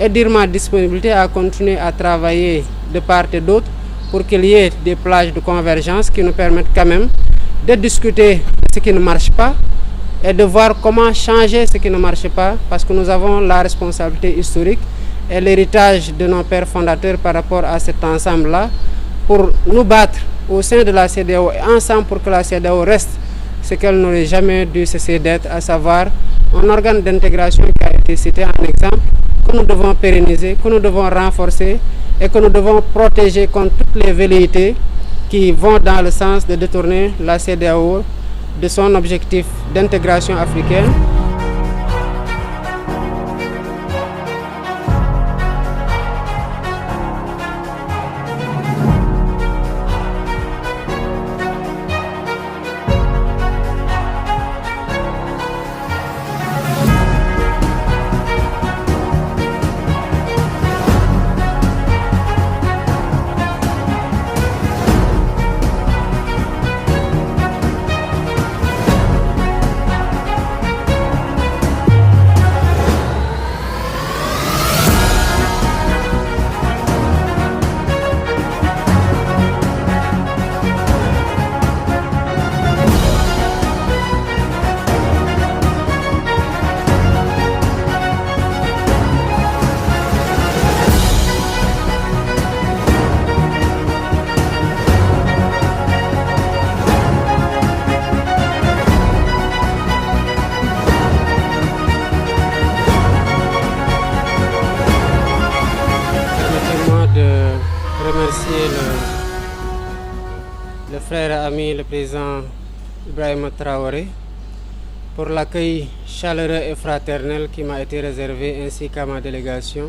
et dire ma disponibilité à continuer à travailler de part et d'autre pour qu'il y ait des plages de convergence qui nous permettent quand même de discuter de ce qui ne marche pas et de voir comment changer ce qui ne marche pas, parce que nous avons la responsabilité historique et l'héritage de nos pères fondateurs par rapport à cet ensemble-là, pour nous battre au sein de la CEDEAO et ensemble pour que la CEDEAO reste ce qu'elle n'aurait jamais dû cesser d'être, à savoir un organe d'intégration qui a été cité en exemple, que nous devons pérenniser, que nous devons renforcer et que nous devons protéger contre toutes les velléités qui vont dans le sens de détourner la CEDEAO de son objectif d'intégration africaine. Le frère ami, le président Ibrahim Traoré, pour l'accueil chaleureux et fraternel qui m'a été réservé ainsi qu'à ma délégation,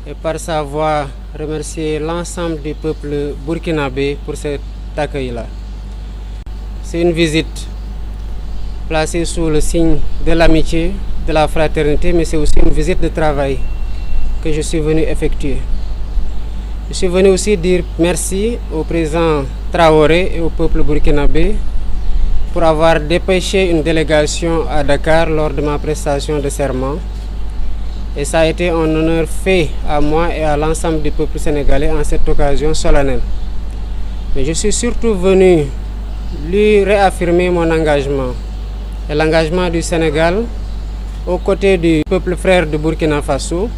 et par sa voix remercier l'ensemble du peuple burkinabé pour cet accueil-là. C'est une visite placée sous le signe de l'amitié, de la fraternité, mais c'est aussi une visite de travail que je suis venu effectuer. Je suis venu aussi dire merci au président Traoré et au peuple burkinabé pour avoir dépêché une délégation à Dakar lors de ma prestation de serment. Et ça a été un honneur fait à moi et à l'ensemble du peuple sénégalais en cette occasion solennelle. Mais je suis surtout venu lui réaffirmer mon engagement et l'engagement du Sénégal aux côtés du peuple frère de Burkina Faso,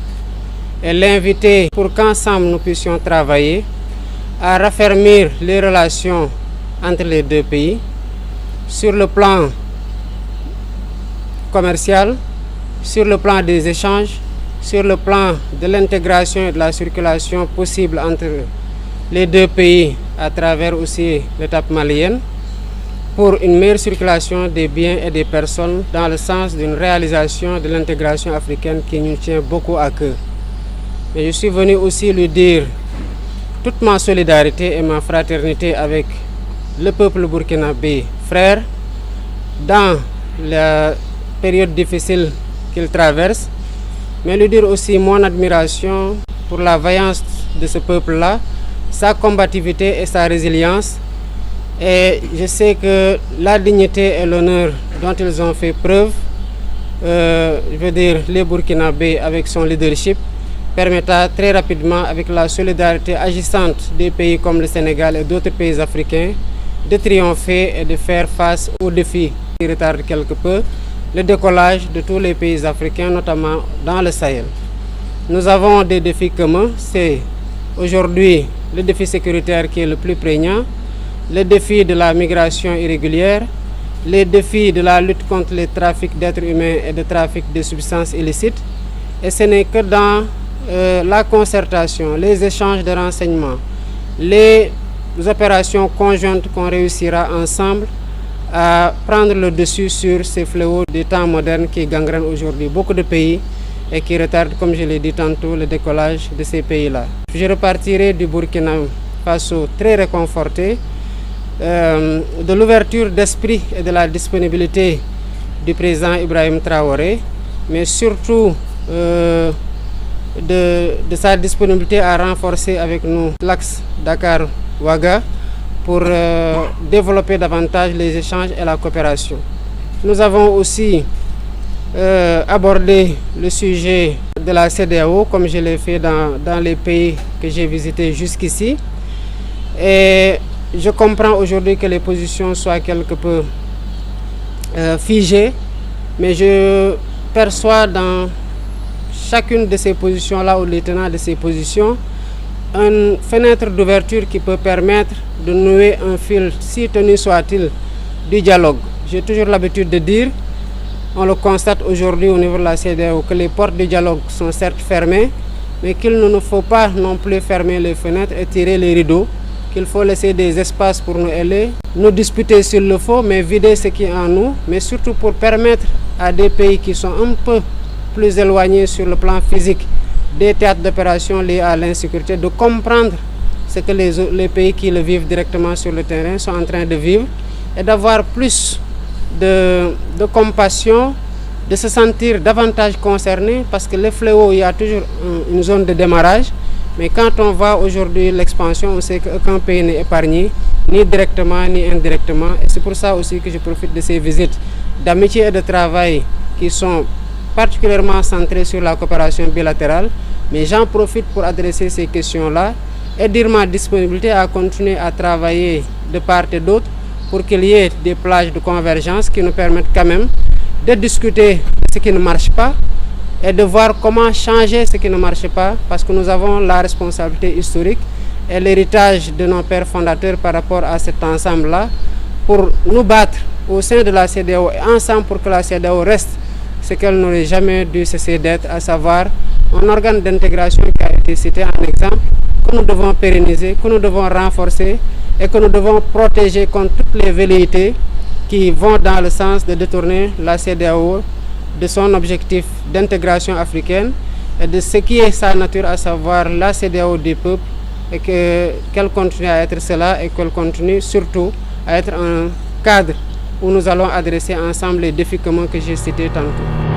et l'inviter pour qu'ensemble nous puissions travailler à raffermir les relations entre les deux pays sur le plan commercial, sur le plan des échanges, sur le plan de l'intégration et de la circulation possible entre les deux pays à travers aussi l'étape malienne, pour une meilleure circulation des biens et des personnes dans le sens d'une réalisation de l'intégration africaine qui nous tient beaucoup à cœur. Mais je suis venu aussi lui dire toute ma solidarité et ma fraternité avec le peuple burkinabé frère dans la période difficile qu'il traverse, mais lui dire aussi mon admiration pour la vaillance de ce peuple-là, sa combativité et sa résilience. Et je sais que la dignité et l'honneur dont ils ont fait preuve, je veux dire les Burkinabés avec son leadership, permettra très rapidement, avec la solidarité agissante des pays comme le Sénégal et d'autres pays africains, de triompher et de faire face aux défis qui retardent quelque peu le décollage de tous les pays africains, notamment dans le Sahel. Nous avons des défis communs. C'est aujourd'hui le défi sécuritaire qui est le plus prégnant, le défi de la migration irrégulière, les défis de la lutte contre les trafics d'êtres humains et de trafic de substances illicites. Et ce n'est que dans la concertation, les échanges de renseignements, les opérations conjointes qu'on réussira ensemble à prendre le dessus sur ces fléaux des temps modernes qui gangrènent aujourd'hui beaucoup de pays et qui retardent, comme je l'ai dit tantôt, le décollage de ces pays-là. Je repartirai du Burkina Faso très réconforté de l'ouverture d'esprit et de la disponibilité du président Ibrahim Traoré, mais surtout de sa disponibilité à renforcer avec nous l'axe Dakar-Ouaga pour développer davantage les échanges et la coopération. Nous avons aussi aborder le sujet de la CEDEAO comme je l'ai fait dans les pays que j'ai visités jusqu'ici. Et je comprends aujourd'hui que les positions soient quelque peu figées, mais je perçois dans chacune de ces positions-là ou les tenants de ces positions une fenêtre d'ouverture qui peut permettre de nouer un fil, si tenu soit-il, du dialogue. J'ai toujours l'habitude de dire, on le constate aujourd'hui au niveau de la CEDEAO, que les portes du dialogue sont certes fermées, mais qu'il ne nous faut pas non plus fermer les fenêtres et tirer les rideaux, qu'il faut laisser des espaces pour nous aller, nous disputer s'il le faut, mais vider ce qui est en nous, mais surtout pour permettre à des pays qui sont un peu plus éloignés sur le plan physique des théâtres d'opération liés à l'insécurité, de comprendre ce que les pays qui le vivent directement sur le terrain sont en train de vivre et d'avoir plus de compassion, de se sentir davantage concerné, parce que les fléaux, il y a toujours une zone de démarrage, mais quand on voit aujourd'hui l'expansion, on sait qu'aucun pays n'est épargné, ni directement ni indirectement, et c'est pour ça aussi que je profite de ces visites d'amitié et de travail qui sont particulièrement centrées sur la coopération bilatérale, mais j'en profite pour adresser ces questions-là et dire ma disponibilité à continuer à travailler de part et d'autre pour qu'il y ait des plages de convergence qui nous permettent quand même de discuter de ce qui ne marche pas et de voir comment changer ce qui ne marche pas, parce que nous avons la responsabilité historique et l'héritage de nos pères fondateurs par rapport à cet ensemble-là, pour nous battre au sein de la CEDEAO et ensemble pour que la CEDEAO reste ce qu'elle n'aurait jamais dû cesser d'être, à savoir un organe d'intégration qui a été cité en exemple, que nous devons pérenniser, que nous devons renforcer et que nous devons protéger contre toutes les velléités qui vont dans le sens de détourner la CEDEAO de son objectif d'intégration africaine et de ce qui est sa nature, à savoir la CEDEAO des peuples, et qu'elle continue à être cela et qu'elle continue surtout à être un cadre où nous allons adresser ensemble les défis communs que j'ai cités tantôt.